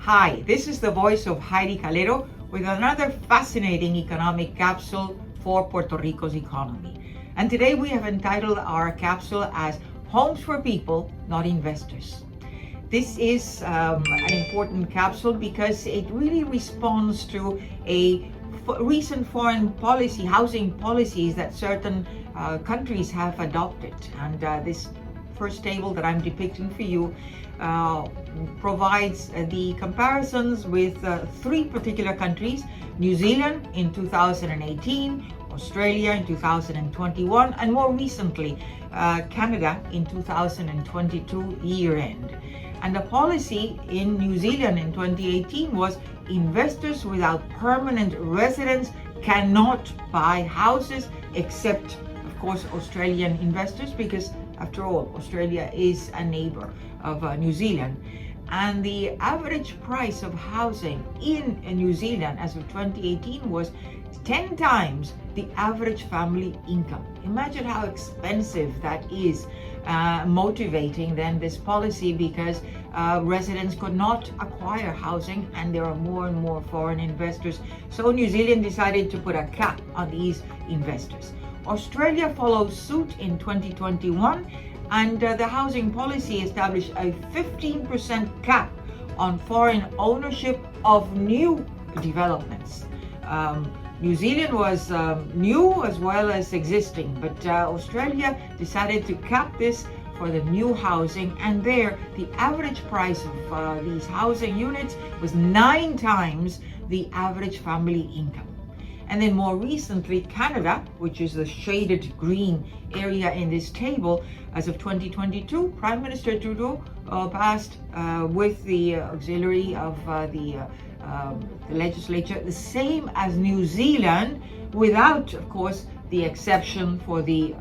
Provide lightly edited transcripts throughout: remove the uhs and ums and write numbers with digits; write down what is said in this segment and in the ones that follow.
Hi, this is the voice of Heidie Calero with another fascinating economic capsule for Puerto Rico's economy. And today we have entitled our capsule as Homes for People, Not Investors. This is an important capsule because it really responds to a recent foreign policy, housing policies that certain countries have adopted. And this first table that I'm depicting for you provides the comparisons with three particular countries: New Zealand in 2018, Australia in 2021, and more recently Canada in 2022 year end. And the policy in New Zealand in 2018 was investors without permanent residence cannot buy houses, except of course Australian investors, because after all Australia is a neighbor of New Zealand. And the average price of housing in New Zealand as of 2018 was 10 times the average family income. Imagine how expensive that is, motivating then this policy, because residents could not acquire housing and there are more and more foreign investors. So New Zealand decided to put a cap on these investors. Australia follows suit in 2021, and the housing policy established a 15% cap on foreign ownership of new developments. New Zealand was new as well as existing, but Australia decided to cap this for the new housing, and there the average price of these housing units was 9 times the average family income. And then more recently, Canada, which is the shaded green area in this table, as of 2022, Prime Minister Trudeau passed with the auxiliary of the legislature, the same as New Zealand, without, of course, the exception for the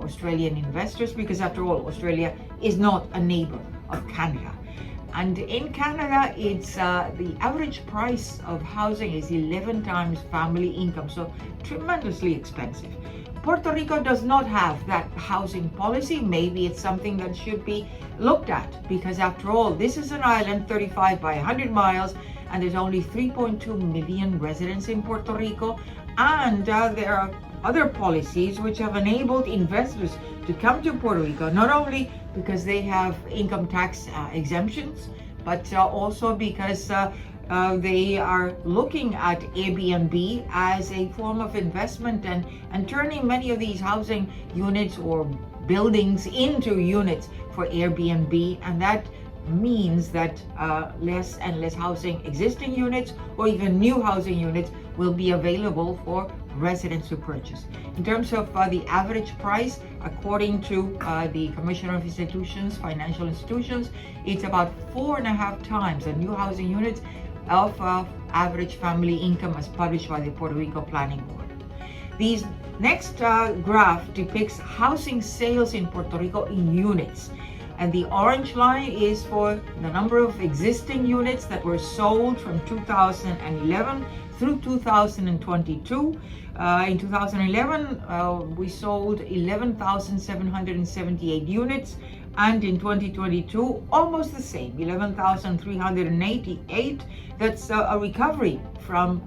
Australian investors, because after all, Australia is not a neighbor of Canada. And in Canada, it's the average price of housing is 11 times family income, so tremendously expensive. Puerto Rico does not have that housing policy. Maybe it's something that should be looked at, because after all, this is an island 35 by 100 miles, and there's only 3.2 million residents in Puerto Rico. And there are other policies which have enabled investors to come to Puerto Rico, not only because they have income tax exemptions, but also because they are looking at Airbnb as a form of investment and turning many of these housing units or buildings into units for Airbnb. And that means that less and less housing, existing units or even new housing units, will be available for residents to purchase. In terms of the average price, according to the Commission of Institutions, Financial Institutions, it's about 4.5 times the new housing units of average family income as published by the Puerto Rico Planning Board. These next graph depicts housing sales in Puerto Rico in units. And the orange line is for the number of existing units that were sold from 2011 through 2022. In 2011, we sold 11,778 units, and in 2022, almost the same, 11,388. That's a recovery from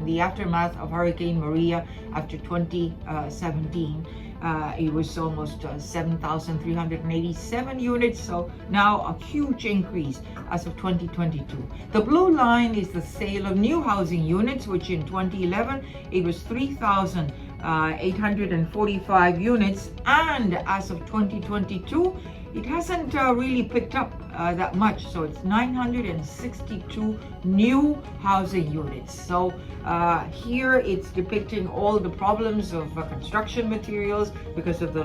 the aftermath of Hurricane Maria after 2017. It was almost 7,387 units, so now a huge increase as of 2022. The blue line is the sale of new housing units, which in 2011 it was 3,845 units, and as of 2022 it hasn't really picked up that much, so it's 962 new housing units. So here it's depicting all the problems of construction materials because of the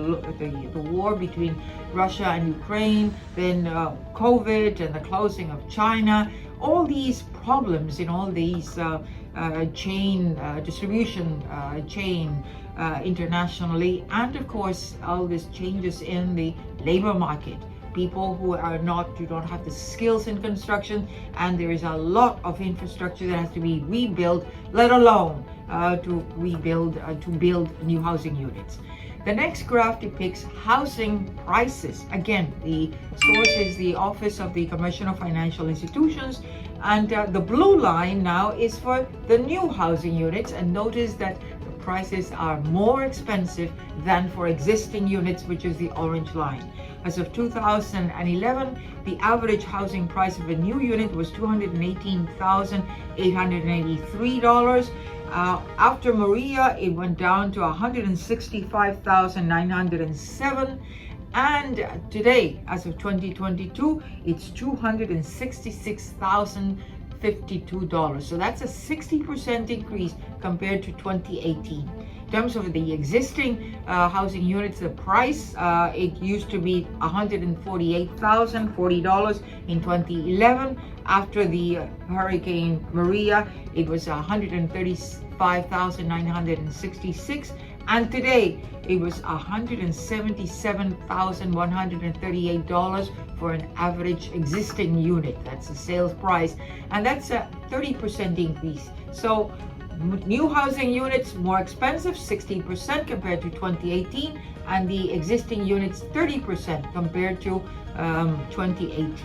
war between Russia and Ukraine, then COVID and the closing of China. All these problems in all these distribution chain internationally, and of course all these changes in the labor market. People who do not have the skills in construction, and there is a lot of infrastructure that has to be rebuilt, let alone to build new housing units. The next graph depicts housing prices. Again, the source is the Office of the Commission of Financial Institutions, And the blue line now is for the new housing units, and notice that the prices are more expensive than for existing units, which is the orange line. As of 2011, the average housing price of a new unit was $218,883. After Maria, it went down to $165,907. And today, as of 2022, it's $266,052. So that's a 60% increase compared to 2018. In terms of the existing housing units, the price, it used to be $148,040 in 2011. After the Hurricane Maria, it was $135,966. And today it was $177,138 for an average existing unit. That's the sales price, and that's a 30% increase. So new housing units more expensive, 60% compared to 2018, and the existing units 30% compared to 2018.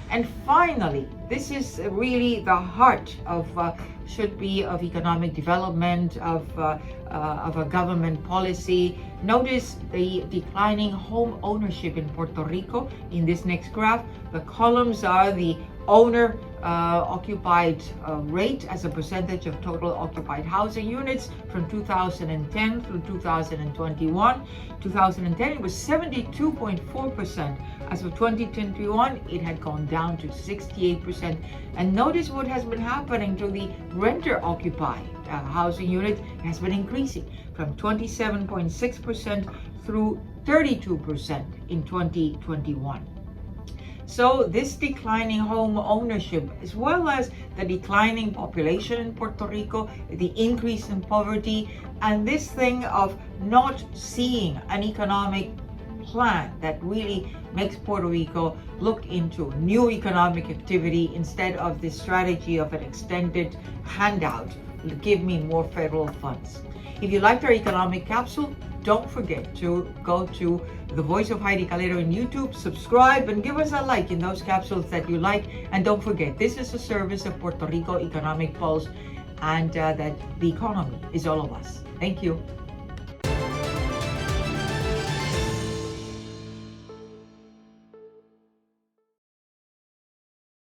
And finally, this is really the heart of should be of economic development, of a government policy. Notice the declining home ownership in Puerto Rico in this next graph. The columns are the owner occupied rate as a percentage of total occupied housing units from 2010 through 2021. 2010 it was 72.4%. As of 2021 it had gone down to 68%. And notice what has been happening to the renter occupied housing unit. It has been increasing from 27.6% through 32% in 2021. So this declining home ownership, as well as the declining population in Puerto Rico, the increase in poverty, and this thing of not seeing an economic plan that really makes Puerto Rico look into new economic activity instead of the strategy of an extended handout, give me more federal funds. If you liked our economic capsule, don't forget to go to The Voice of Heidie Calero on YouTube, subscribe, and give us a like in those capsules that you like. And don't forget, this is a service of Puerto Rico Economic Pulse, and that the economy is all of us. Thank you.